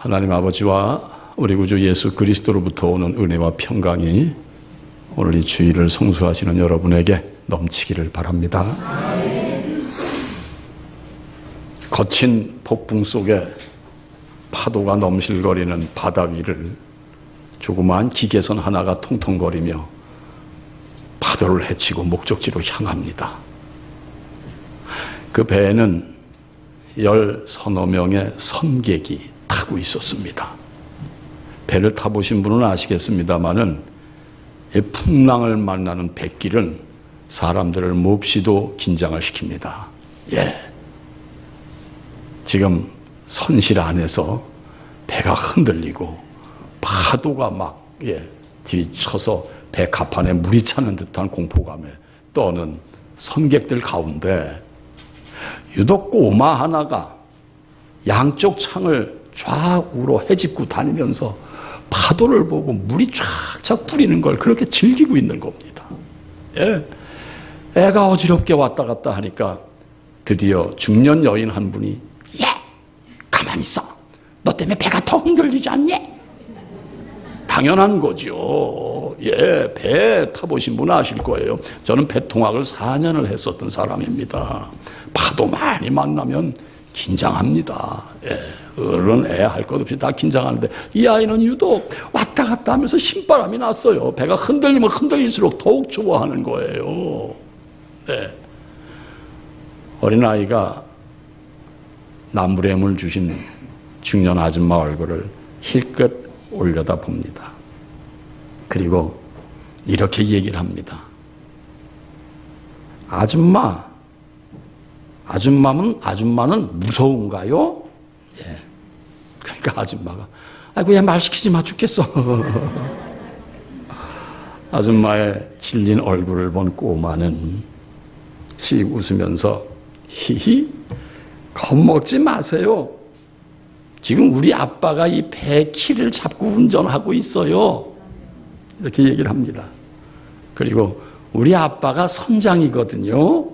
하나님 아버지와 우리 구주 예수 그리스도로부터 오는 은혜와 평강이 오늘 이 주일을 성수하시는 여러분에게 넘치기를 바랍니다. 거친 폭풍 속에 파도가 넘실거리는 바다 위를 조그마한 기계선 하나가 통통거리며 파도를 헤치고 목적지로 향합니다. 그 배에는 10서너 명의 선객이 타고 있었습니다. 배를 타보신 분은 아시겠습니다마는 이 풍랑을 만나는 뱃길은 사람들을 몹시도 긴장을 시킵니다. 지금 선실 안에서 배가 흔들리고 파도가 막 들이쳐서 배 갑판에 물이 차는 듯한 공포감에 떠는 선객들 가운데 유독 꼬마 하나가 양쪽 창을 좌우로 헤집고 다니면서 파도를 보고 물이 쫙쫙 뿌리는 걸 그렇게 즐기고 있는 겁니다. 애가 어지럽게 왔다 갔다 하니까 드디어 중년 여인 한 분이 가만히 있어. 너 때문에 배가 더 흔들리지 않니? 당연한 거죠. 배 타보신 분은 아실 거예요. 저는 배통학을 4년을 했었던 사람입니다. 파도 많이 만나면 긴장합니다. 어른 애 할 것 없이 다 긴장하는데 이 아이는 유독 왔다 갔다 하면서 신바람이 났어요. 배가 흔들리면 흔들릴수록 더욱 좋아하는 거예요. 어린아이가 나무래물 주신 중년 아줌마 얼굴을 힐끗 올려다 봅니다. 그리고 이렇게 얘기를 합니다. 아줌마는 무서운가요? 그러니까 아줌마가 아이고 얘 말 시키지 마 죽겠어. 아줌마의 질린 얼굴을 본 꼬마는 씩 웃으면서 히히 겁먹지 마세요. 지금 우리 아빠가 이 배 키를 잡고 운전하고 있어요. 이렇게 얘기를 합니다. 그리고 우리 아빠가 선장이거든요.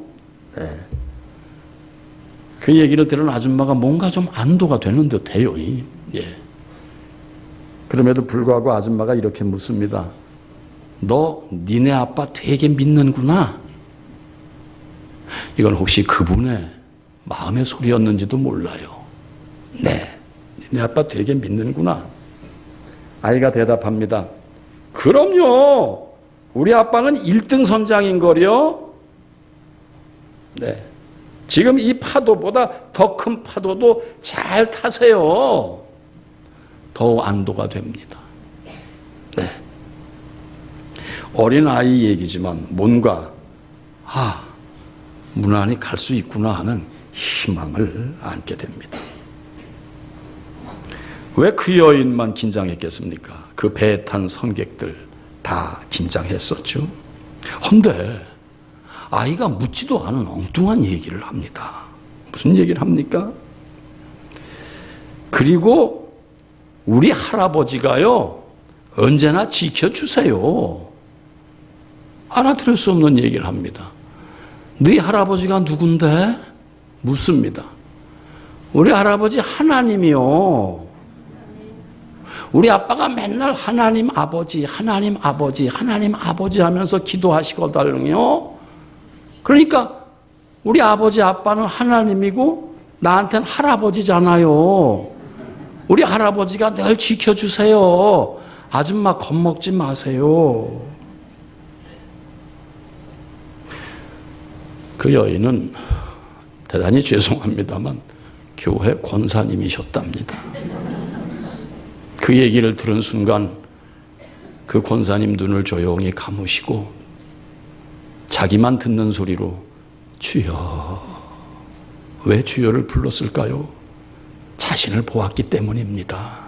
그 얘기를 들은 아줌마가 뭔가 좀 안도가 되는 듯해요. 그럼에도 불구하고 아줌마가 이렇게 묻습니다. 너 니네 아빠 되게 믿는구나. 이건 혹시 그분의 마음의 소리였는지도 몰라요. 니네 아빠 되게 믿는구나. 아이가 대답합니다. 그럼요. 우리 아빠는 1등 선장인걸요. 지금 이 파도보다 더 큰 파도도 잘 타세요. 더욱 안도가 됩니다. 어린아이 얘기지만 뭔가 무난히 갈 수 있구나 하는 희망을 안게 됩니다. 왜 그 여인만 긴장했겠습니까? 그 배에 탄 선객들 다 긴장했었죠. 헌데 아이가 묻지도 않은 엉뚱한 얘기를 합니다. 무슨 얘기를 합니까? 그리고 우리 할아버지가요 언제나 지켜주세요. 알아들을 수 없는 얘기를 합니다. 너희 할아버지가 누군데? 묻습니다. 우리 할아버지 하나님이요. 우리 아빠가 맨날 하나님 아버지 하면서 기도하시거든요. 그러니까 우리 아버지 아빠는 하나님이고 나한테는 할아버지잖아요. 우리 할아버지가 늘 지켜주세요. 아줌마 겁먹지 마세요. 그 여인은 대단히 죄송합니다만 교회 권사님이셨답니다. 그 얘기를 들은 순간 그 권사님 눈을 조용히 감으시고 자기만 듣는 소리로 주여. 왜 주여를 불렀을까요? 자신을 보았기 때문입니다.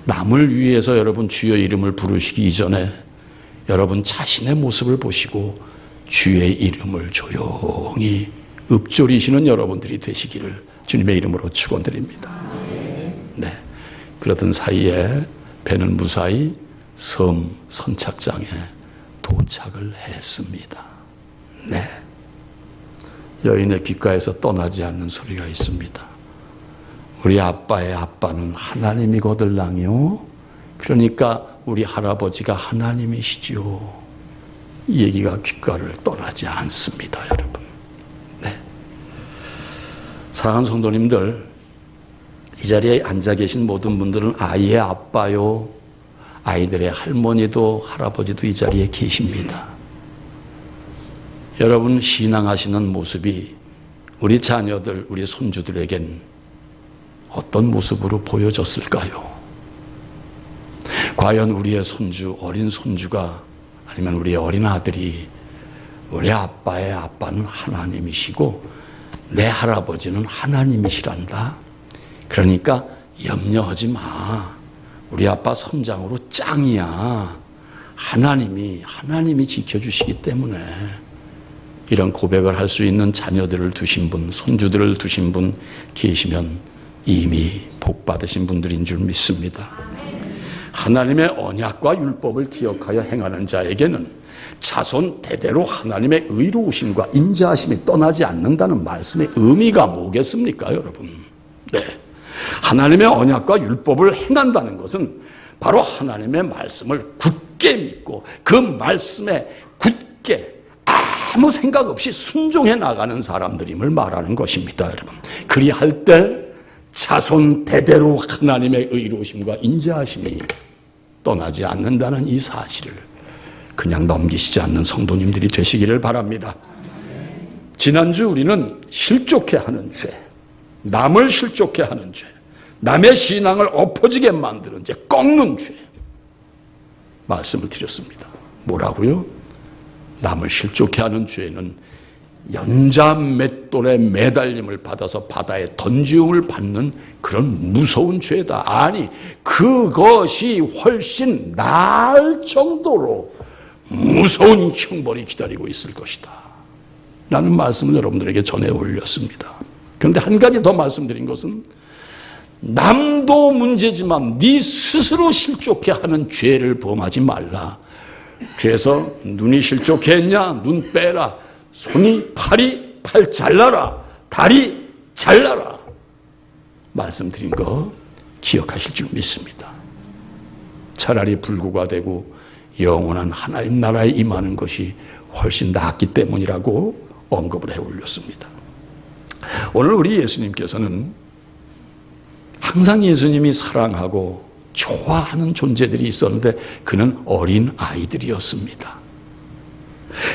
남을 위해서 여러분 주여 이름을 부르시기 이전에 여러분 자신의 모습을 보시고 주의 이름을 조용히 읊조리시는 여러분들이 되시기를 주님의 이름으로 축원드립니다. 그러던 사이에 배는 무사히 섬 선착장에 도착을 했습니다. 여인의 귓가에서 떠나지 않는 소리가 있습니다. 우리 아빠의 아빠는 하나님이거들랑요. 그러니까 우리 할아버지가 하나님이시지요. 이 얘기가 귓가를 떠나지 않습니다, 여러분. 네. 사랑하는 성도님들, 이 자리에 앉아 계신 모든 분들은 아이의 아빠요, 아이들의 할머니도 할아버지도 이 자리에 계십니다. 여러분 신앙하시는 모습이 우리 자녀들, 우리 손주들에겐 어떤 모습으로 보여졌을까요? 과연 우리의 손주, 어린 손주가 아니면 우리의 어린 아들이 우리 아빠의 아빠는 하나님이시고 내 할아버지는 하나님이시란다. 그러니까 염려하지 마. 우리 아빠 선장으로 짱이야. 하나님이 지켜주시기 때문에 이런 고백을 할 수 있는 자녀들을 두신 분, 손주들을 두신 분 계시면 이미 복 받으신 분들인 줄 믿습니다. 하나님의 언약과 율법을 기억하여 행하는 자에게는 자손 대대로 하나님의 의로우심과 인자하심이 떠나지 않는다는 말씀의 의미가 뭐겠습니까, 여러분? 네. 하나님의 언약과 율법을 행한다는 것은 바로 하나님의 말씀을 굳게 믿고 그 말씀에 굳게 아무 생각 없이 순종해 나가는 사람들임을 말하는 것입니다, 여러분. 그리할 때 자손 대대로 하나님의 의로우심과 인자하심이 떠나지 않는다는 이 사실을 그냥 넘기시지 않는 성도님들이 되시기를 바랍니다. 지난주 우리는 실족해 하는 죄, 남을 실족해 하는 죄, 남의 신앙을 엎어지게 만드는 죄, 꺾는 죄 말씀을 드렸습니다. 뭐라고요? 남을 실족해 하는 죄는 연자맷돌에 매달림을 받아서 바다에 던지움을 받는 그런 무서운 죄다. 아니, 그것이 훨씬 나을 정도로 무서운 형벌이 기다리고 있을 것이다 라는 말씀을 여러분들에게 전해 올렸습니다. 그런데 한 가지 더 말씀드린 것은 남도 문제지만 네 스스로 실족해 하는 죄를 범하지 말라. 그래서 눈이 실족했냐? 눈 빼라. 손이 팔 잘라라. 다리 잘라라. 말씀드린 거 기억하실 줄 믿습니다. 차라리 불구가 되고 영원한 하나님 나라에 임하는 것이 훨씬 낫기 때문이라고 언급을 해 올렸습니다. 오늘 우리 예수님께서는 항상 예수님이 사랑하고 좋아하는 존재들이 있었는데 그는 어린 아이들이었습니다.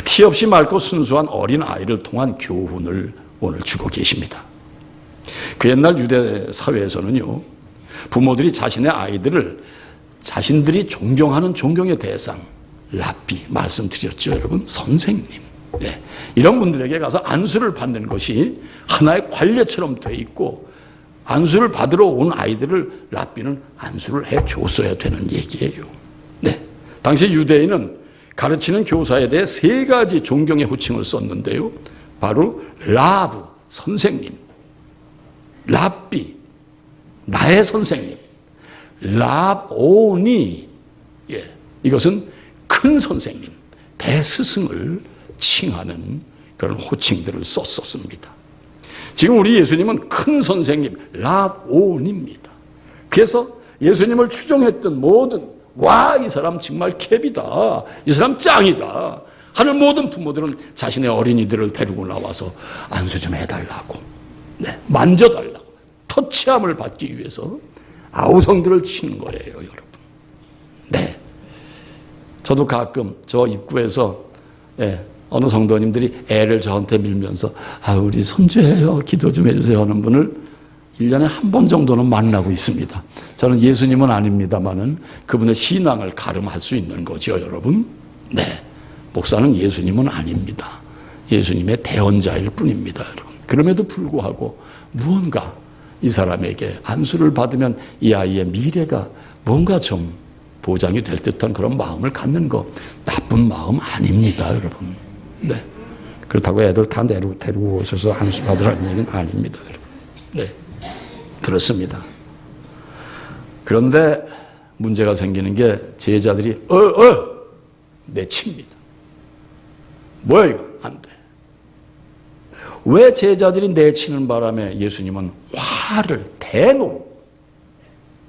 티 없이 맑고 순수한 어린 아이를 통한 교훈을 오늘 주고 계십니다. 그 옛날 유대 사회에서는요, 부모들이 자신의 아이들을 자신들이 존경하는 존경의 대상, 랍비 말씀드렸죠, 여러분. 선생님. 네. 이런 분들에게 가서 안수를 받는 것이 하나의 관례처럼 돼 있고 안수를 받으러 온 아이들을 랍비는 안수를 해줬어야 되는 얘기예요. 네. 당시 유대인은 가르치는 교사에 대해 세 가지 존경의 호칭을 썼는데요. 바로 라브, 선생님, 랍비, 나의 선생님, 랍오니, 이것은 큰 선생님, 대스승을 칭하는 그런 호칭들을 썼었습니다. 지금 우리 예수님은 큰 선생님, 랍오니입니다. 그래서 예수님을 추종했던 모든, 와, 이 사람 정말 캡이다, 이 사람 짱이다 하는 모든 부모들은 자신의 어린이들을 데리고 나와서 안수 좀 해달라고, 네, 만져달라고, 터치함을 받기 위해서 아우성들을 치는 거예요, 여러분. 네. 저도 가끔 저 입구에서 어느 성도님들이 애를 저한테 밀면서 우리 손주예요, 기도 좀 해주세요 하는 분을 1년에 한 번 정도는 만나고 있습니다. 저는 예수님은 아닙니다만은 그분의 신앙을 가름할 수 있는 거죠, 여러분. 네. 목사는 예수님은 아닙니다. 예수님의 대언자일 뿐입니다, 여러분. 그럼에도 불구하고 무언가 이 사람에게 안수를 받으면 이 아이의 미래가 뭔가 좀 보장이 될 듯한 그런 마음을 갖는 거 나쁜 마음 아닙니다, 여러분. 네. 그렇다고 애들 다 데리고 오셔서 안수 받으라는 얘기는 아닙니다, 여러분. 네. 그렇습니다. 그런데 문제가 생기는 게 제자들이 내칩니다. 뭐야 이거? 안 돼. 왜 제자들이 내치는 바람에 예수님은 화를 대놓고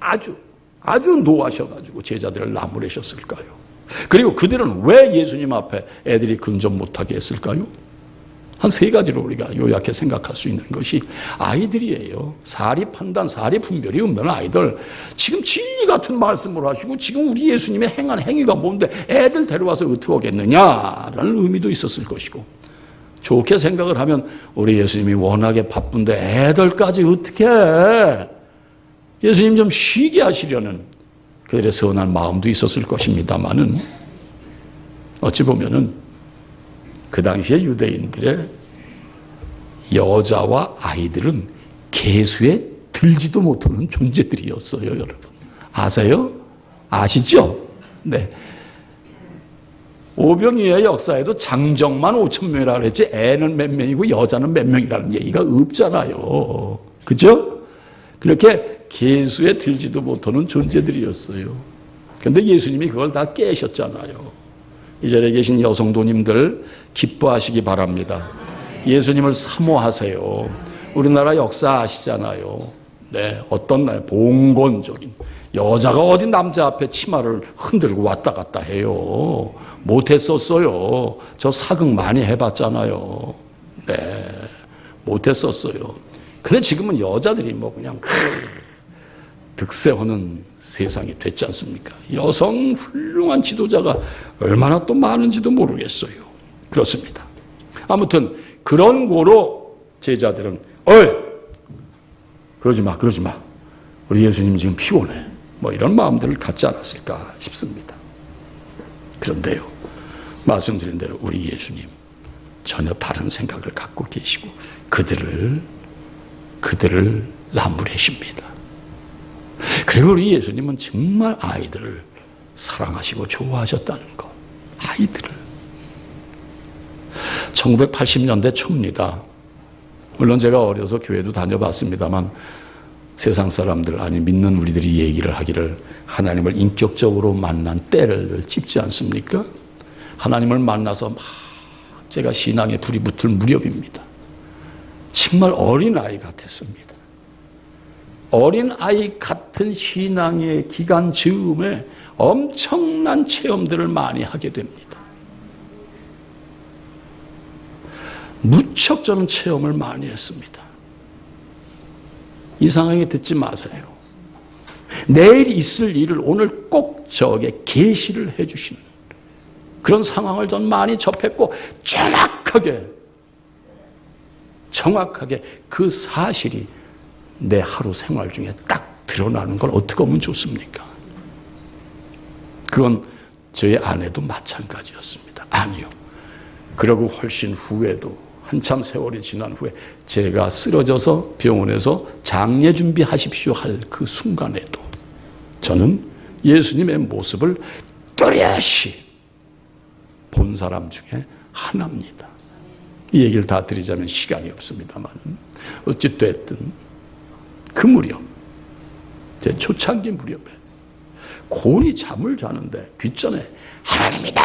아주 노하셔가지고 제자들을 나무래셨을까요? 그리고 그들은 왜 예수님 앞에 애들이 근접 못하게 했을까요? 한 세 가지로 우리가 요약해 생각할 수 있는 것이 아이들이에요. 사리 판단, 사리 분별이 없는 아이들. 지금 진리 같은 말씀을 하시고 지금 우리 예수님의 행한 행위가 뭔데 애들 데려와서 어떻게 하겠느냐라는 의미도 있었을 것이고, 좋게 생각을 하면 우리 예수님이 워낙에 바쁜데 애들까지 어떻게 해? 예수님 좀 쉬게 하시려는 그들의 선한 마음도 있었을 것입니다만은, 어찌 보면은 그 당시에 유대인들의 여자와 아이들은 계수에 들지도 못하는 존재들이었어요, 여러분. 아세요? 아시죠? 네. 오병이어의 역사에도 장정만 5,000명이라고 그랬지 애는 몇 명이고 여자는 몇 명이라는 얘기가 없잖아요. 그죠? 그렇게 계수에 들지도 못하는 존재들이었어요. 그런데 예수님이 그걸 다 깨셨잖아요. 이 자리에 계신 여성도님들 기뻐하시기 바랍니다. 예수님을 사모하세요. 우리나라 역사 아시잖아요. 네, 어떤 날 봉건적인 여자가 어디 남자 앞에 치마를 흔들고 왔다 갔다 해요. 못했었어요. 저 사극 많이 해봤잖아요. 네, 못했었어요. 근데 지금은 여자들이 뭐 그냥 득세하는 세상이 됐지 않습니까? 여성 훌륭한 지도자가 얼마나 또 많은지도 모르겠어요. 그렇습니다. 아무튼 그런 고로 제자들은 어이 그러지 마. 우리 예수님 지금 피곤해. 뭐 이런 마음들을 갖지 않았을까 싶습니다. 그런데요, 말씀드린 대로 우리 예수님 전혀 다른 생각을 갖고 계시고 그들을 나무래십니다. 그리고 우리 예수님은 정말 아이들을 사랑하시고 좋아하셨다는 것. 아이들을. 1980년대 초입니다. 물론 제가 어려서 교회도 다녀봤습니다만 세상 사람들, 아니 믿는 우리들이 얘기를 하기를 하나님을 인격적으로 만난 때를 찝지 않습니까? 하나님을 만나서 막 제가 신앙에 불이 붙을 무렵입니다. 정말 어린아이 같았습니다. 어린아이 같은 신앙의 기간 즈음에 엄청난 체험들을 많이 하게 됩니다. 무척 저는 체험을 많이 했습니다. 이상하게 듣지 마세요. 내일 있을 일을 오늘 꼭 저에게 계시를 해주시는 그런 상황을 전 많이 접했고 정확하게 그 사실이 내 하루 생활 중에 딱 드러나는 걸 어떻게 하면 좋습니까? 그건 저희 아내도 마찬가지였습니다. 아니요. 그러고 훨씬 후에도 한참 세월이 지난 후에 제가 쓰러져서 병원에서 장례 준비하십시오 할 그 순간에도 저는 예수님의 모습을 또렷이 본 사람 중에 하나입니다. 이 얘기를 다 드리자면 시간이 없습니다만 어찌됐든 그 무렵, 제 초창기 무렵에 곤히 잠을 자는데 귓전에 하나님이다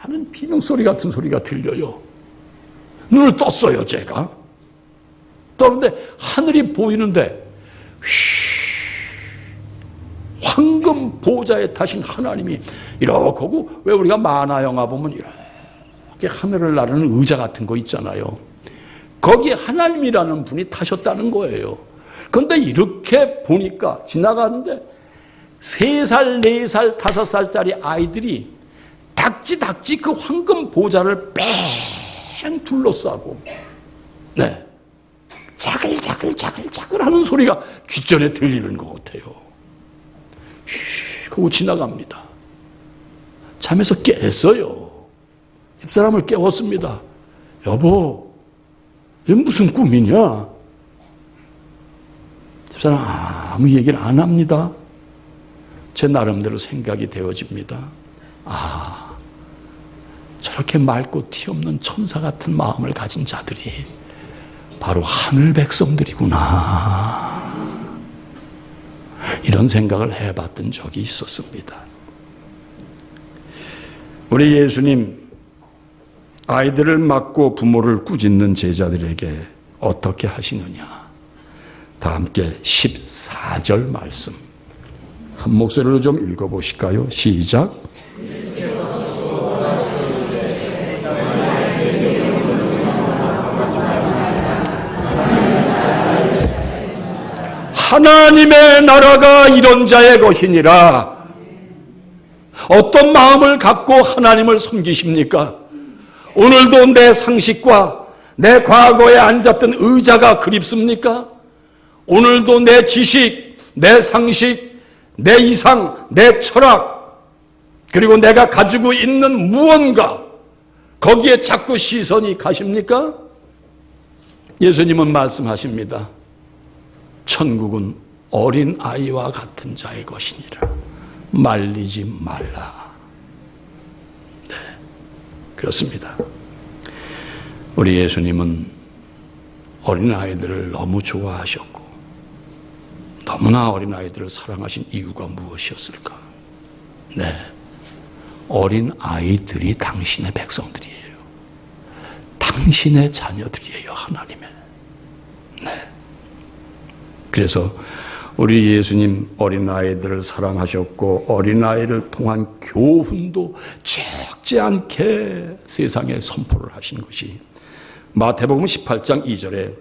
하는 비명소리 같은 소리가 들려요. 눈을 떴어요, 제가. 떴는데 하늘이 보이는데 황금 보좌에 타신 하나님이 이렇게 하고, 왜 우리가 만화 영화 보면 이렇게 하늘을 나르는 의자 같은 거 있잖아요. 거기에 하나님이라는 분이 타셨다는 거예요. 그런데 이렇게 보니까 지나가는데 3살, 4살, 5살짜리 아이들이 닥지 그 황금 보좌를 뺑 둘러싸고, 네, 자글자글 하는 소리가 귓전에 들리는 것 같아요. 그러고 지나갑니다. 잠에서 깼어요. 집사람을 깨웠습니다. 여보, 이게 무슨 꿈이냐? 집사람 아무 얘기를 안 합니다. 제 나름대로 생각이 되어집니다. 저렇게 맑고 티없는 천사 같은 마음을 가진 자들이 바로 하늘 백성들이구나. 이런 생각을 해봤던 적이 있었습니다. 우리 예수님 아이들을 맞고 부모를 꾸짖는 제자들에게 어떻게 하시느냐. 다 함께 14절 말씀 한 목소리로 좀 읽어보실까요? 시작. 하나님의 나라가 이런 자의 것이니라. 어떤 마음을 갖고 하나님을 섬기십니까? 오늘도 내 상식과 내 과거에 앉았던 의자가 그립습니까? 오늘도 내 지식, 내 상식, 내 이상, 내 철학, 그리고 내가 가지고 있는 무언가, 거기에 자꾸 시선이 가십니까? 예수님은 말씀하십니다. 천국은 어린 아이와 같은 자의 것이니라. 말리지 말라. 네, 그렇습니다. 우리 예수님은 어린아이들을 너무 좋아하셨고 너무나 어린아이들을 사랑하신 이유가 무엇이었을까? 네, 어린아이들이 당신의 백성들이에요. 당신의 자녀들이에요. 하나님의. 네. 그래서 우리 예수님 어린아이들을 사랑하셨고 어린아이를 통한 교훈도 적지 않게 세상에 선포를 하신 것이 마태복음 18장 2절에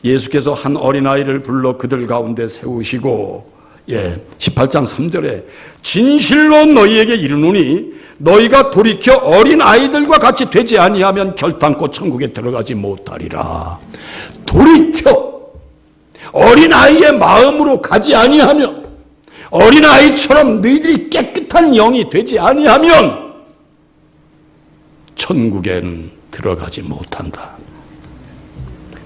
예수께서 한 어린아이를 불러 그들 가운데 세우시고 18장 3절에 진실로 너희에게 이르노니 너희가 돌이켜 어린아이들과 같이 되지 아니하면 결단코 천국에 들어가지 못하리라. 돌이켜 어린아이의 마음으로 가지 아니하면, 어린아이처럼 너희들이 깨끗한 영이 되지 아니하면 천국에는 들어가지 못한다.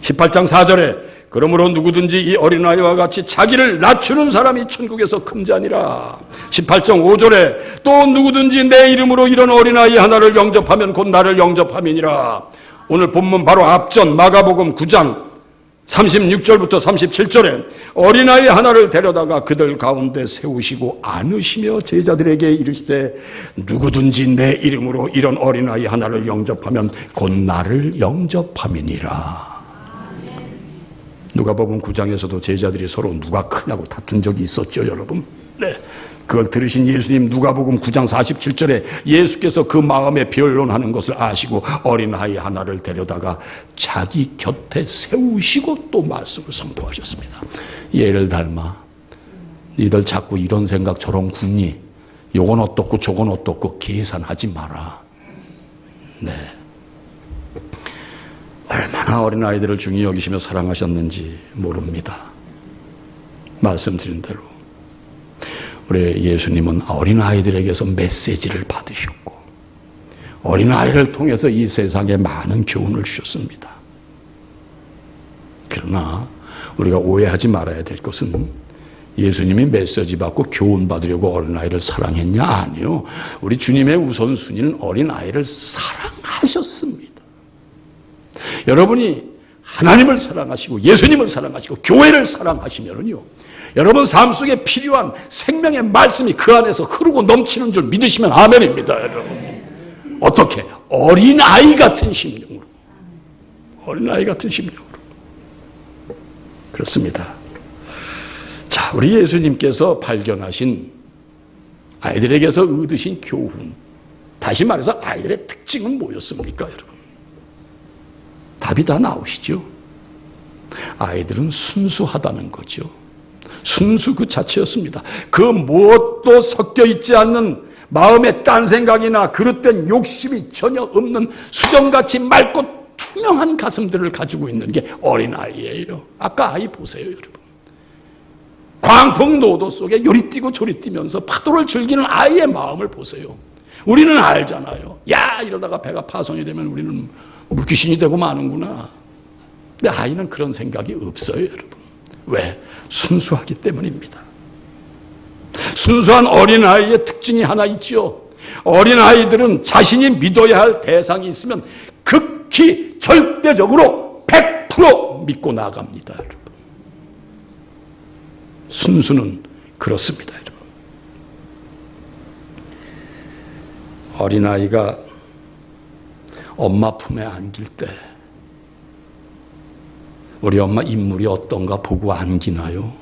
18장 4절에 그러므로 누구든지 이 어린아이와 같이 자기를 낮추는 사람이 천국에서 큰 자니라. 18장 5절에 또 누구든지 내 이름으로 이런 어린아이 하나를 영접하면 곧 나를 영접함이니라. 오늘 본문 바로 앞전 마가복음 9장 36절부터 37절에 어린아이 하나를 데려다가 그들 가운데 세우시고 안으시며 제자들에게 이르시되 누구든지 내 이름으로 이런 어린아이 하나를 영접하면 곧 나를 영접함이니라. 누가복음 9장에서도 제자들이 서로 누가 크냐고 다툰 적이 있었죠, 여러분. 네. 그걸 들으신 예수님 누가복음 9장 47절에 예수께서 그 마음에 변론하는 것을 아시고 어린아이 하나를 데려다가 자기 곁에 세우시고 또 말씀을 선포하셨습니다. 얘를 닮아 니들 자꾸 이런 생각 저런 굳니? 요건 어떻고 저건 어떻고 계산하지 마라. 네. 얼마나 어린아이들을 중히 여기시며 사랑하셨는지 모릅니다. 말씀드린 대로 우리 예수님은 어린아이들에게서 메시지를 받으셨고 어린아이를 통해서 이 세상에 많은 교훈을 주셨습니다. 그러나 우리가 오해하지 말아야 될 것은 예수님이 메시지 받고 교훈 받으려고 어린아이를 사랑했냐? 아니요. 우리 주님의 우선순위는 어린아이를 사랑하셨습니다. 여러분이 하나님을 사랑하시고 예수님을 사랑하시고 교회를 사랑하시면은요, 여러분 삶 속에 필요한 생명의 말씀이 그 안에서 흐르고 넘치는 줄 믿으시면 아멘입니다. 여러분 어떻게? 어린아이 같은 심령으로, 어린아이 같은 심령으로. 그렇습니다. 자, 우리 예수님께서 발견하신 아이들에게서 얻으신 교훈, 다시 말해서 아이들의 특징은 뭐였습니까, 여러분? 답이 다 나오시죠. 아이들은 순수하다는 거죠. 순수 그 자체였습니다. 그 무엇도 섞여 있지 않는 마음에 딴 생각이나 그릇된 욕심이 전혀 없는 수정같이 맑고 투명한 가슴들을 가지고 있는 게 어린아이예요. 아까 아이 보세요, 여러분. 광풍노도 속에 요리뛰고 조리뛰면서 파도를 즐기는 아이의 마음을 보세요. 우리는 알잖아요. 야, 이러다가 배가 파손이 되면 우리는 물귀신이 되고 마는구나. 근데 아이는 그런 생각이 없어요, 여러분. 왜? 순수하기 때문입니다. 순수한 어린아이의 특징이 하나 있죠. 어린아이들은 자신이 믿어야 할 대상이 있으면 극히 절대적으로 100% 믿고 나갑니다, 여러분. 순수는 그렇습니다, 여러분. 엄마 품에 안길 때 우리 엄마 인물이 어떤가 보고 안기나요?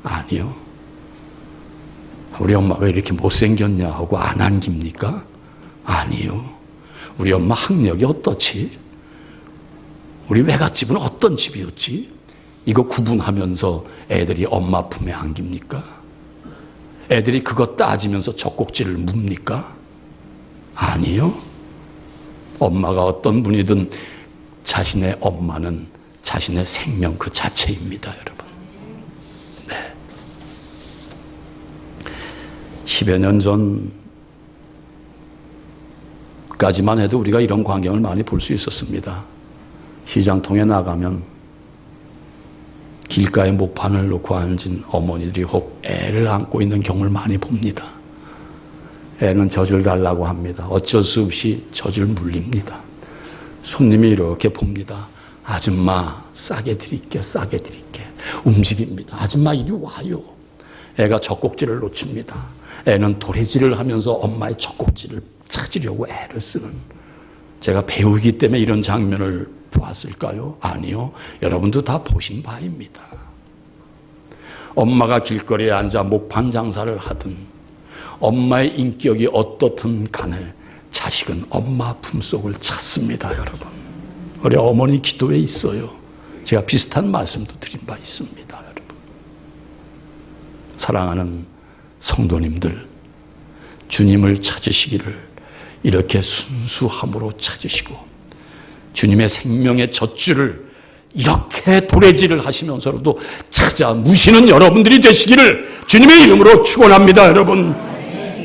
아니요. 우리 엄마가 이렇게 못생겼냐 하고 안 안깁니까? 아니요. 우리 엄마 학력이 어떻지? 우리 외갓집은 어떤 집이었지? 이거 구분하면서 애들이 엄마 품에 안깁니까? 애들이 그거 따지면서 젖꼭지를 묵니까? 아니요. 엄마가 어떤 분이든 자신의 엄마는 자신의 생명 그 자체입니다, 여러분. 네. 10여 년 전까지만 해도 우리가 이런 광경을 많이 볼 수 있었습니다. 시장통에 나가면 길가에 목판을 놓고 앉은 어머니들이 혹 애를 안고 있는 경우를 많이 봅니다. 애는 젖을 달라고 합니다. 어쩔 수 없이 젖을 물립니다. 손님이 이렇게 봅니다. 아줌마 싸게 드릴게, 싸게 드릴게. 움직입니다. 아줌마 이리 와요. 애가 젖꼭지를 놓칩니다. 애는 도래질을 하면서 엄마의 젖꼭지를 찾으려고 애를 쓰는, 제가 배우기 때문에 이런 장면을 보았을까요? 아니요. 여러분도 다 보신 바입니다. 엄마가 길거리에 앉아 목판 장사를 하든 엄마의 인격이 어떻든 간에 자식은 엄마 품속을 찾습니다, 여러분. 우리 어머니 기도에 있어요. 제가 비슷한 말씀도 드린 바 있습니다, 여러분. 사랑하는 성도님들, 주님을 찾으시기를 이렇게 순수함으로 찾으시고 주님의 생명의 젖줄을 이렇게 도래질을 하시면서도 찾아 무시는 여러분들이 되시기를 주님의 이름으로 축원합니다, 여러분.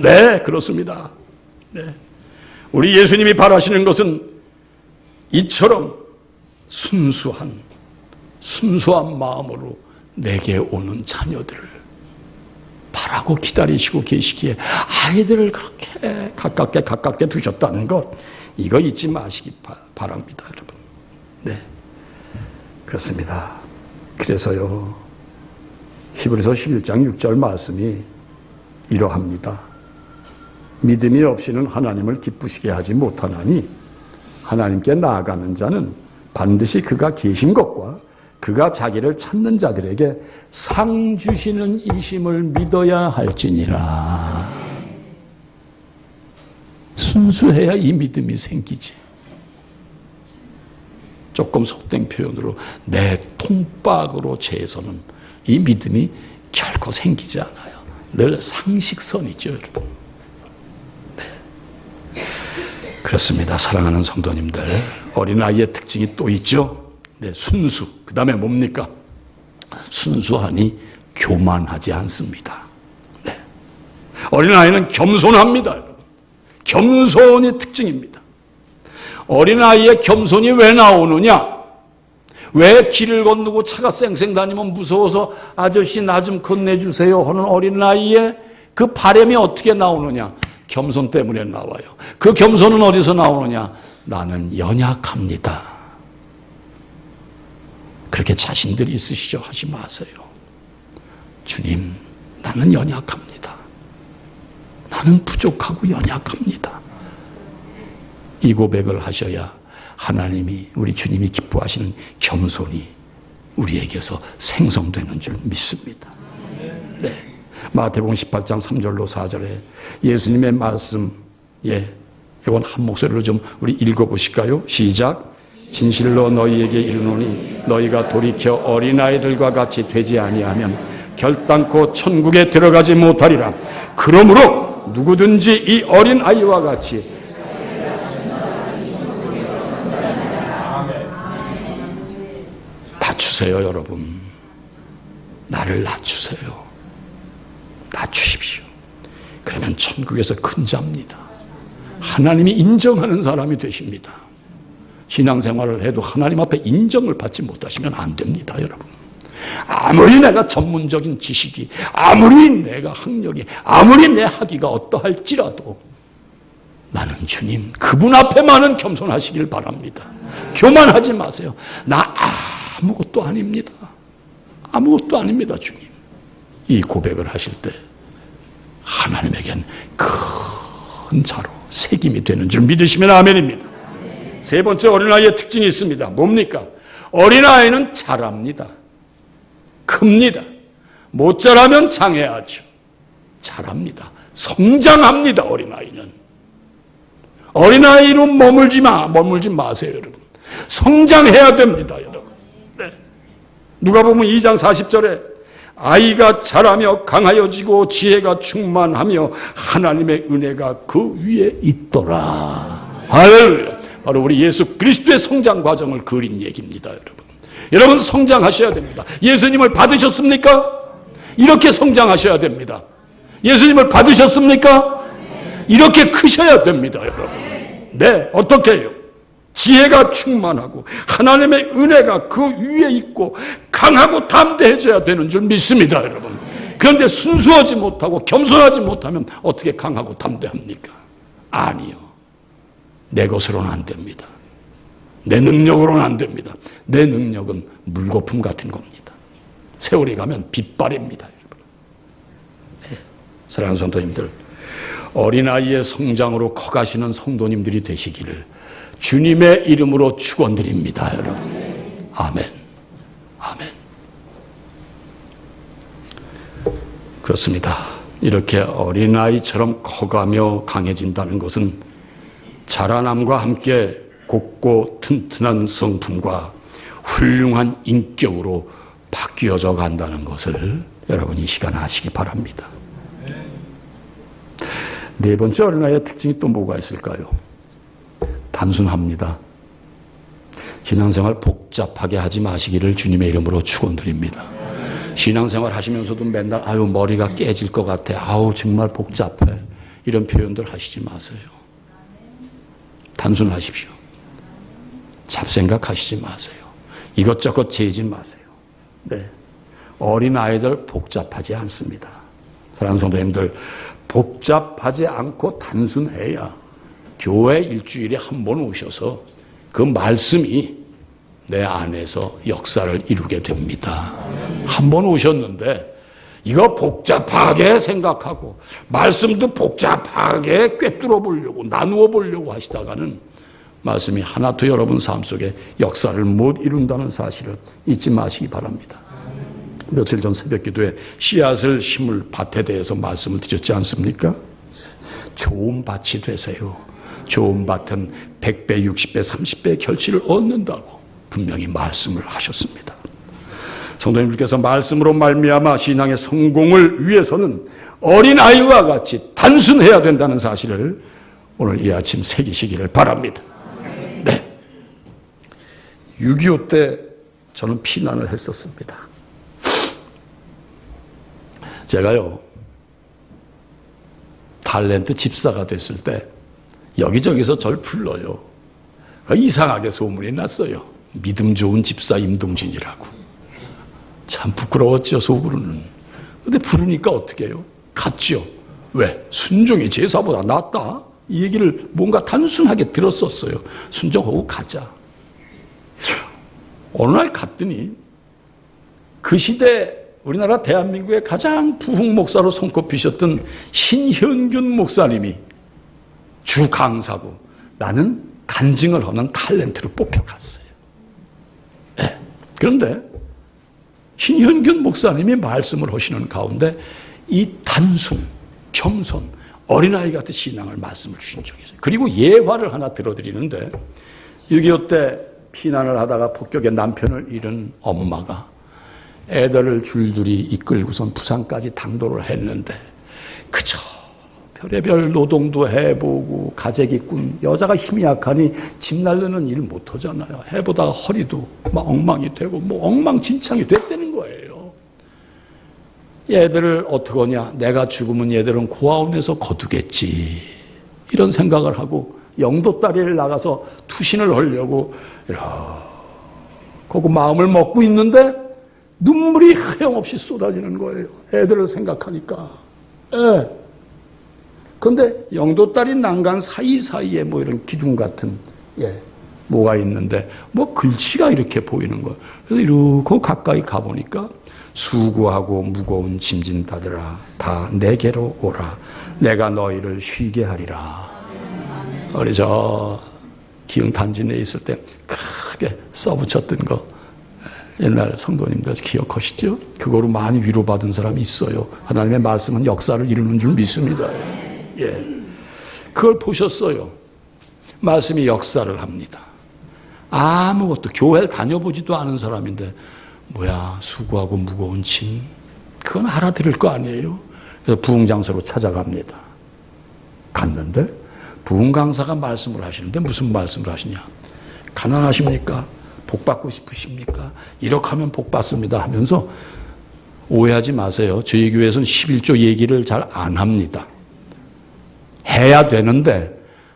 네, 그렇습니다. 네. 우리 예수님이 바라시는 것은 이처럼 순수한 마음으로 내게 오는 자녀들을 바라고 기다리시고 계시기에 아이들을 그렇게 가깝게 두셨다는 것, 이거 잊지 마시기 바랍니다, 여러분. 네, 그렇습니다. 그래서요, 히브리서 11장 6절 말씀이 이러합니다. 믿음이 없이는 하나님을 기쁘시게 하지 못하나니 하나님께 나아가는 자는 반드시 그가 계신 것과 그가 자기를 찾는 자들에게 상 주시는 이심을 믿어야 할지니라. 순수해야 이 믿음이 생기지. 조금 속된 표현으로 내 통박으로 재서는 이 믿음이 결코 생기지 않아요. 늘 상식선이죠, 여러분. 네. 그렇습니다. 사랑하는 성도님들, 어린아이의 특징이 또 있죠. 네, 순수. 그 다음에 뭡니까? 순수하니 교만하지 않습니다. 네. 어린아이는 겸손합니다, 여러분. 겸손이 특징입니다. 어린아이의 겸손이 왜 나오느냐? 왜 길을 건너고 차가 쌩쌩 다니면 무서워서 아저씨 나 좀 건네주세요 하는 어린아이의 그 바람이 어떻게 나오느냐? 겸손 때문에 나와요. 그 겸손은 어디서 나오느냐? 나는 연약합니다. 그렇게 자신들이 있으시죠? 하지 마세요. 주님, 나는 연약합니다. 나는 부족하고 연약합니다. 이 고백을 하셔야 하나님이, 우리 주님이 기뻐하시는 겸손이 우리에게서 생성되는 줄 믿습니다. 네. 마태복음 18장 3절로 4절에 예수님의 말씀, 이건 한 목소리로 좀 우리 읽어보실까요? 시작. 진실로 너희에게 이르노니 너희가 돌이켜 어린아이들과 같이 되지 아니하면 결단코 천국에 들어가지 못하리라. 그러므로 누구든지 이 어린아이와 같이 낮추세요, 여러분. 나를 낮추세요. 낮추십시오. 그러면 천국에서 큰 자입니다. 하나님이 인정하는 사람이 되십니다. 신앙생활을 해도 하나님 앞에 인정을 받지 못하시면 안 됩니다, 여러분. 아무리 내가 전문적인 지식이, 아무리 내가 학력이, 아무리 내 학위가 어떠할지라도 나는 주님, 그분 앞에만은 겸손하시길 바랍니다. 교만하지 마세요. 나 아무것도 아닙니다. 아무것도 아닙니다, 주님. 이 고백을 하실 때 하나님에겐 큰 자로 새김이 되는 줄 믿으시면 아멘입니다. 세 번째 어린아이의 특징이 있습니다. 뭡니까? 어린아이는 자랍니다. 큽니다. 못 자라면 장애하죠. 자랍니다. 성장합니다. 어린아이는. 어린아이로 머물지 마세요, 여러분. 성장해야 됩니다, 여러분. 네. 누가복음 2장 40절에 아이가 자라며 강하여지고 지혜가 충만하며 하나님의 은혜가 그 위에 있더라. 할렐루야. 바로 우리 예수 그리스도의 성장 과정을 그린 얘기입니다, 여러분. 여러분 성장하셔야 됩니다. 예수님을 받으셨습니까? 이렇게 성장하셔야 됩니다. 예수님을 받으셨습니까? 이렇게 크셔야 됩니다, 여러분. 네, 어떻게 해요? 지혜가 충만하고 하나님의 은혜가 그 위에 있고 강하고 담대해져야 되는 줄 믿습니다, 여러분. 그런데 순수하지 못하고 겸손하지 못하면 어떻게 강하고 담대합니까? 아니요. 내 것으로는 안 됩니다. 내 능력으로는 안 됩니다. 내 능력은 물거품 같은 겁니다. 세월이 가면 빗발입니다, 여러분. 네. 사랑하는 성도님들, 어린아이의 성장으로 커가시는 성도님들이 되시기를 주님의 이름으로 축원드립니다, 여러분. 아멘. 아멘. 그렇습니다. 이렇게 어린아이처럼 커가며 강해진다는 것은 자라남과 함께 곱고 튼튼한 성품과 훌륭한 인격으로 바뀌어져 간다는 것을 여러분 이 시간에 아시기 바랍니다. 네 번째 어린아이의 특징이 또 뭐가 있을까요? 단순합니다. 신앙생활 복잡하게 하지 마시기를 주님의 이름으로 축원드립니다. 신앙생활 하시면서도 맨날 아유 머리가 깨질 것 같아. 아우 정말 복잡해. 이런 표현들 하시지 마세요. 단순하십시오. 잡생각하시지 마세요. 이것저것 재지 마세요. 네. 어린아이들 복잡하지 않습니다. 사랑하는 성도님들, 복잡하지 않고 단순해야 교회 일주일에 한 번 오셔서 그 말씀이 내 안에서 역사를 이루게 됩니다. 한 번 오셨는데 이거 복잡하게 생각하고 말씀도 복잡하게 꿰뚫어 보려고 나누어 보려고 하시다가는 말씀이 하나도 여러분 삶 속에 역사를 못 이룬다는 사실을 잊지 마시기 바랍니다. 며칠 전 새벽 기도에 씨앗을 심을 밭에 대해서 말씀을 드렸지 않습니까? 좋은 밭이 되세요. 좋은 밭은 100배, 60배, 30배의 결실을 얻는다고 분명히 말씀을 하셨습니다. 성도님들께서 말씀으로 말미암아 신앙의 성공을 위해서는 어린아이와 같이 단순해야 된다는 사실을 오늘 이 아침 새기시기를 바랍니다. 네. 6.25 때 저는 피난을 했었습니다. 제가요, 탤런트 집사가 됐을 때 여기저기서 절 불러요. 이상하게 소문이 났어요. 믿음 좋은 집사 임동진이라고. 참 부끄러웠죠, 속으로는. 근데 부르니까 어떻게 해요? 갔죠. 왜? 순종이 제사보다 낫다? 이 얘기를 뭔가 단순하게 들었었어요. 순종하고 가자. 어느 날 갔더니 그 시대 우리나라 대한민국의 가장 부흥 목사로 손꼽히셨던 신현균 목사님이 주 강사고 나는 간증을 하는 탤런트로 뽑혀갔어요. 네. 그런데 신현균 목사님이 말씀을 하시는 가운데 이 단순, 겸손, 어린아이 같은 신앙을 말씀을 주신 적이 있어요. 그리고 예화를 하나 들어드리는데 6.25 때 피난을 하다가 폭격에 남편을 잃은 엄마가 애들을 줄줄이 이끌고선 부산까지 당도를 했는데 그저 별의별 노동도 해보고 가재기꾼 여자가 힘이 약하니 집 날르는 일 못하잖아요. 해보다가 허리도 막 엉망이 되고 뭐 엉망진창이 됐다는 거예요. 얘들을 어떻게 하냐. 내가 죽으면 얘들은 고아원에서 거두겠지. 이런 생각을 하고 영도다리를 나가서 투신을 하려고 이렇게 마음을 먹고 있는데 눈물이 하염없이 쏟아지는 거예요. 애들을 생각하니까. 예. 그런데 영도다리 난간 사이사이에 뭐 이런 기둥 같은, 예, 뭐가 있는데, 뭐 글씨가 이렇게 보이는 거예요. 그래서 이렇게 가까이 가보니까, 수고하고 무거운 짐진다들아, 다 내게로 오라. 내가 너희를 쉬게 하리라. 우리 저 기흥 단지 내에 있을 때 크게 써붙였던 거 옛날 성도님들 기억하시죠? 그거로 많이 위로받은 사람이 있어요. 하나님의 말씀은 역사를 이루는 줄 믿습니다. 예, 그걸 보셨어요. 말씀이 역사를 합니다. 아무것도 교회를 다녀보지도 않은 사람인데 뭐야 수고하고 무거운 짐 그건 알아들을 거 아니에요. 그래서 부흥장소로 찾아갑니다. 갔는데 부흥강사가 말씀을 하시는데 무슨 말씀을 하시냐. 가난하십니까? 복 받고 싶으십니까? 이렇게 하면 복 받습니다 하면서 오해하지 마세요. 저희 교회에서는 11조 얘기를 잘 안 합니다. 해야 되는데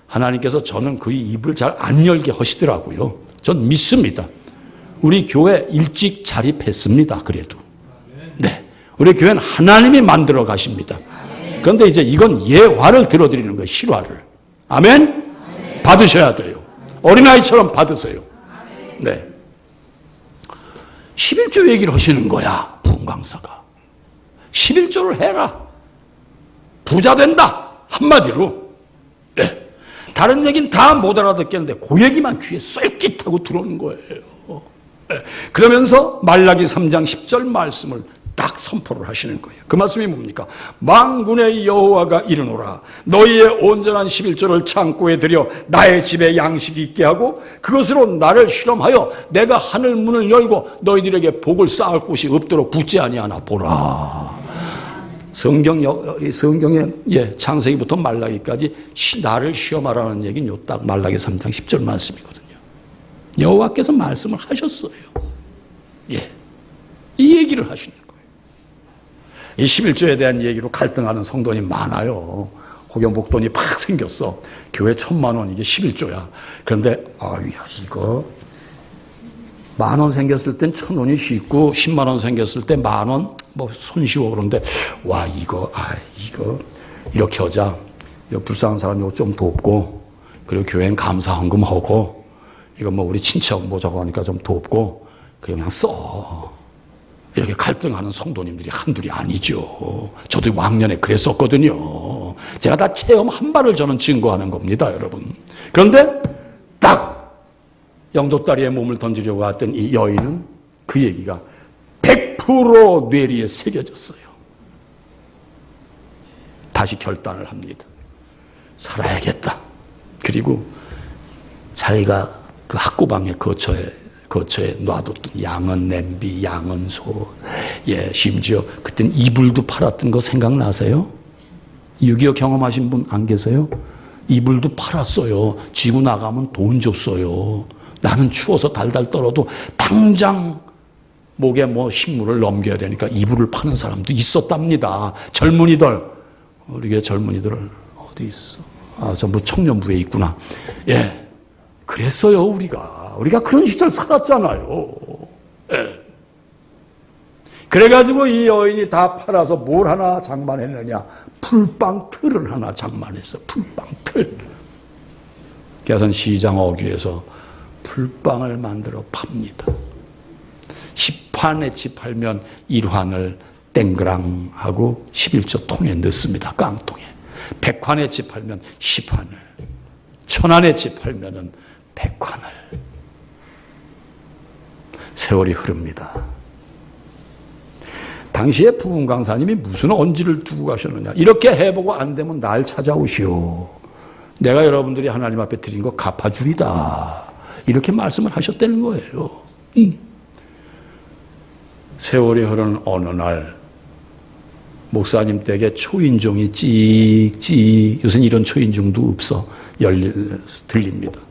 하나님께서 저는 그 입을 잘 안 열게 하시더라고요. 전 믿습니다. 우리 교회 일찍 자립했습니다. 그래도. 네. 우리 교회는 하나님이 만들어 가십니다. 그런데 이제 이건 예화를 들어드리는 거예요. 실화를. 아멘? 받으셔야 돼요. 어린아이처럼 받으세요. 네. 11조 얘기를 하시는 거야. 부흥강사가. 11조를 해라. 부자 된다. 한마디로. 네. 다른 얘기는 다 못 알아듣겠는데 그 얘기만 귀에 쏠깃하고 들어오는 거예요. 네. 그러면서 말라기 3장 10절 말씀을 딱 선포를 하시는 거예요. 그 말씀이 뭡니까? 만군의 여호와가 이르노라. 너희의 온전한 11조를 창고에 들여 나의 집에 양식이 있게 하고 그것으로 나를 실험하여 내가 하늘 문을 열고 너희들에게 복을 쌓을 곳이 없도록 붙지 아니하나 보라. 성경에 창세기부터 말라기까지 나를 시험하라는 얘기는 요 딱 말라기 3장 10절 말씀이거든요. 여호와께서 말씀을 하셨어요. 예, 이 얘기를 하시는 거예요. 이 11조에 대한 얘기로 갈등하는 성도님 많아요. 혹여 목돈이 팍 생겼어. 교회 1,000만 원 이게 11조야. 그런데 이거 10,000원 생겼을 땐 1,000원이 쉽고 10만 원 생겼을 때 10,000원 뭐 손쉬워. 그런데 와 이거 이렇게 하자. 불쌍한 사람 이거 좀 돕고 그리고 교회는 감사 헌금하고 이거 뭐 우리 친척 뭐 저거 하니까 좀 돕고 그리고 그냥 써. 이렇게 갈등하는 성도님들이 한둘이 아니죠. 저도 왕년에 그랬었거든요. 제가 다 체험 한 발을 저는 증거하는 겁니다, 여러분. 그런데 딱 영도다리에 몸을 던지려고 했던 이 여인은 그 얘기가 100% 뇌리에 새겨졌어요. 다시 결단을 합니다. 살아야겠다. 그리고 자기가 그 학구방에 거처에 놔뒀던 양은 냄비, 양은 소, 심지어 그땐 이불도 팔았던 거 생각나세요? 6.25 경험하신 분 안 계세요? 이불도 팔았어요. 지고 나가면 돈 줬어요. 나는 추워서 달달 떨어도 당장 목에 뭐 식물을 넘겨야 되니까 이불을 파는 사람도 있었답니다. 젊은이들, 우리 교회 젊은이들 어디 있어? 전부 청년부에 있구나. 예, 그랬어요 우리가 그런 시절 살았잖아요. 예. 그래가지고 이 여인이 다 팔아서 뭘 하나 장만했느냐? 풀빵 틀을 하나 장만했어. 풀빵 틀. 그래서 시장 어귀에서 풀빵을 만들어 팝니다. 10환에치 팔면 1환을 땡그랑 하고 11조 통에 넣습니다. 깡통에. 100환에치 팔면 10환을. 1000환에치 팔면은 100환을. 세월이 흐릅니다. 당시에 부흥강사님이 무슨 언지를 두고 가셨느냐. 이렇게 해보고 안 되면 날 찾아오시오. 내가 여러분들이 하나님 앞에 드린 거 갚아주리다. 이렇게 말씀을 하셨다는 거예요. 세월이 흐르는 어느 날 목사님 댁에 초인종이 찍찍, 요새는 이런 초인종도 없어. 들립니다.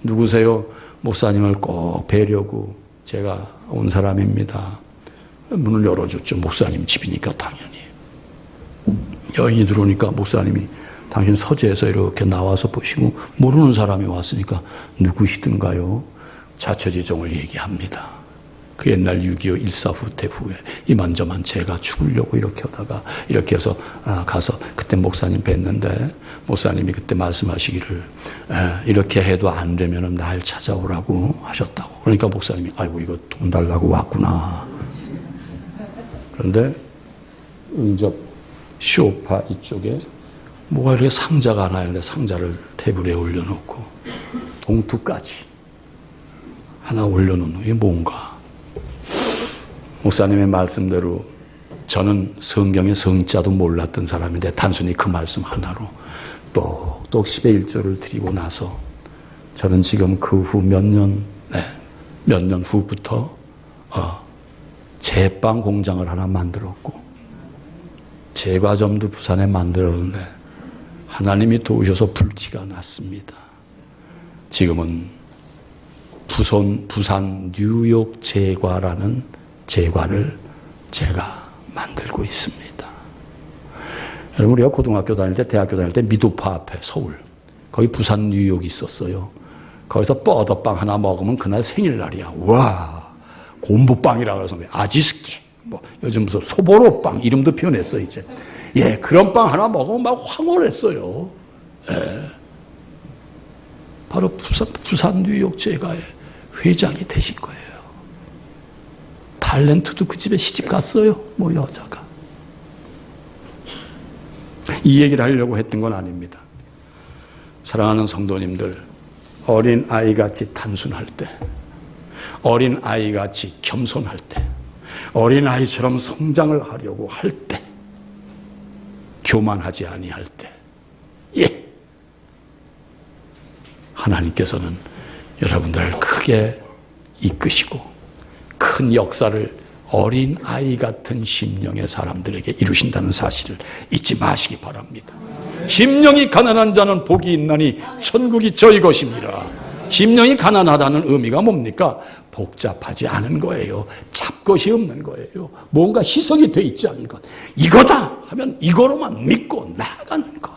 누구세요? 목사님을 꼭 뵈려고 제가 온 사람입니다. 문을 열어줬죠. 목사님 집이니까 당연히. 여인이 들어오니까 목사님이 당신 서재에서 이렇게 나와서 보시고 모르는 사람이 왔으니까 누구시든가요? 자처지종을 얘기합니다. 그 옛날 6.25 일사후퇴 후에 이만저만 제가 죽으려고 이렇게 하다가 이렇게 해서 가서 그때 목사님 뵀는데 목사님이 그때 말씀하시기를 이렇게 해도 안 되면 날 찾아오라고 하셨다고. 그러니까 목사님이 아이고 이거 돈 달라고 왔구나. 그런데 응접 쇼파 이쪽에 뭐가 이렇게 상자가 하나 있는데 상자를 테이블에 올려놓고 봉투까지 하나 올려놓는 게 뭔가. 목사님의 말씀대로 저는 성경의 성자도 몰랐던 사람인데 단순히 그 말씀 하나로 똑똑 10의 1조를 드리고 나서 저는 지금 그 후 몇 년 후부터 제빵 공장을 하나 만들었고 제과점도 부산에 만들었는데 하나님이 도우셔서 불티가 났습니다. 지금은 부산 뉴욕 제과라는 제과를 제가 만들고 있습니다. 여러분, 우리가 고등학교 다닐 때, 대학교 다닐 때 미도파 앞에 서울, 거기 부산 뉴욕이 있었어요. 거기서 뻐더빵 하나 먹으면 그날 생일날이야. 와, 곰보빵이라고 해서 아지스키, 뭐 요즘 무슨 소보로빵 이름도 표현했어 이제. 예, 그런 빵 하나 먹으면 막 황홀했어요. 예. 바로 부산 뉴욕 제과의 회장이 되신 거예요. 탤런트도 그 집에 시집 갔어요. 뭐 여자가. 이 얘기를 하려고 했던 건 아닙니다. 사랑하는 성도님들, 어린아이같이 단순할 때, 어린아이같이 겸손할 때, 어린아이처럼 성장을 하려고 할 때, 교만하지 아니할 때, 예, 하나님께서는 여러분들을 크게 이끄시고 큰 역사를 어린아이 같은 심령의 사람들에게 이루신다는 사실을 잊지 마시기 바랍니다. 심령이 가난한 자는 복이 있나니 천국이 저희 것입니다. 심령이 가난하다는 의미가 뭡니까? 복잡하지 않은 거예요. 잡것이 없는 거예요. 뭔가 희석이 돼 있지 않은 것. 이거다 하면 이거로만 믿고 나아가는 것.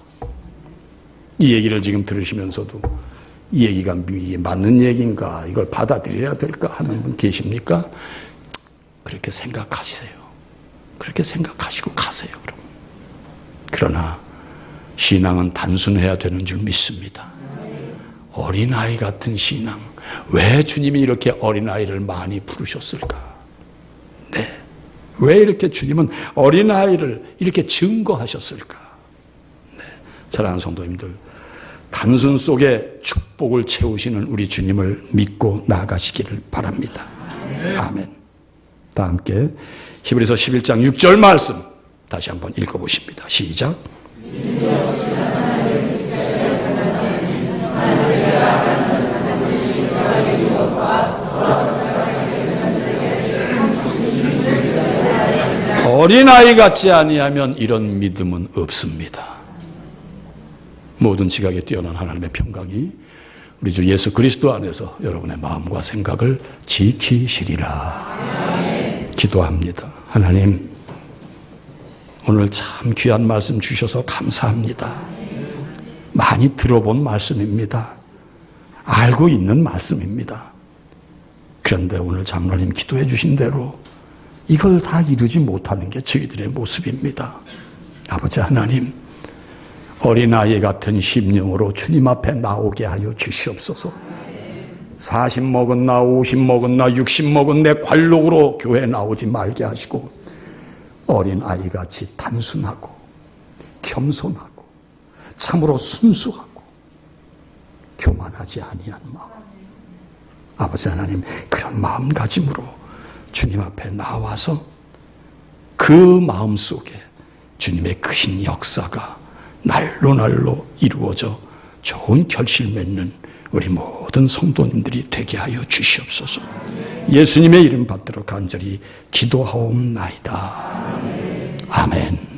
이 얘기를 지금 들으시면서도 이 얘기가 맞는 얘기인가, 이걸 받아들여야 될까 하는 분 계십니까? 그렇게 생각하시세요. 그렇게 생각하시고 가세요. 그럼. 그러나 신앙은 단순해야 되는 줄 믿습니다. 어린아이 같은 신앙. 왜 주님이 이렇게 어린아이를 많이 부르셨을까? 네. 왜 이렇게 주님은 어린아이를 이렇게 증거하셨을까? 네. 사랑하는 성도님들, 단순 속에 축복을 채우시는 우리 주님을 믿고 나아가시기를 바랍니다. 아멘. 다 함께 히브리서 11장 6절 말씀 다시 한번 읽어보십니다. 시작. 어린아이 같지 아니하면 이런 믿음은 없습니다. 모든 지각에 뛰어난 하나님의 평강이 우리 주 예수 그리스도 안에서 여러분의 마음과 생각을 지키시리라. 기도합니다. 하나님, 오늘 참 귀한 말씀 주셔서 감사합니다. 많이 들어본 말씀입니다. 알고 있는 말씀입니다. 그런데 오늘 장로님 기도해 주신 대로 이걸 다 이루지 못하는 게 저희들의 모습입니다. 아버지 하나님, 어린아이 같은 심령으로 주님 앞에 나오게 하여 주시옵소서. 40 먹었나 50 먹었나 60 먹은 내 관록으로 교회에 나오지 말게 하시고 어린아이같이 단순하고 겸손하고 참으로 순수하고 교만하지 아니한 마음, 아버지 하나님, 그런 마음가짐으로 주님 앞에 나와서 그 마음 속에 주님의 크신 역사가 날로 이루어져 좋은 결실 맺는 우리 모든 성도님들이 되게 하여 주시옵소서. 예수님의 이름 받들어 간절히 기도하옵나이다. 아멘.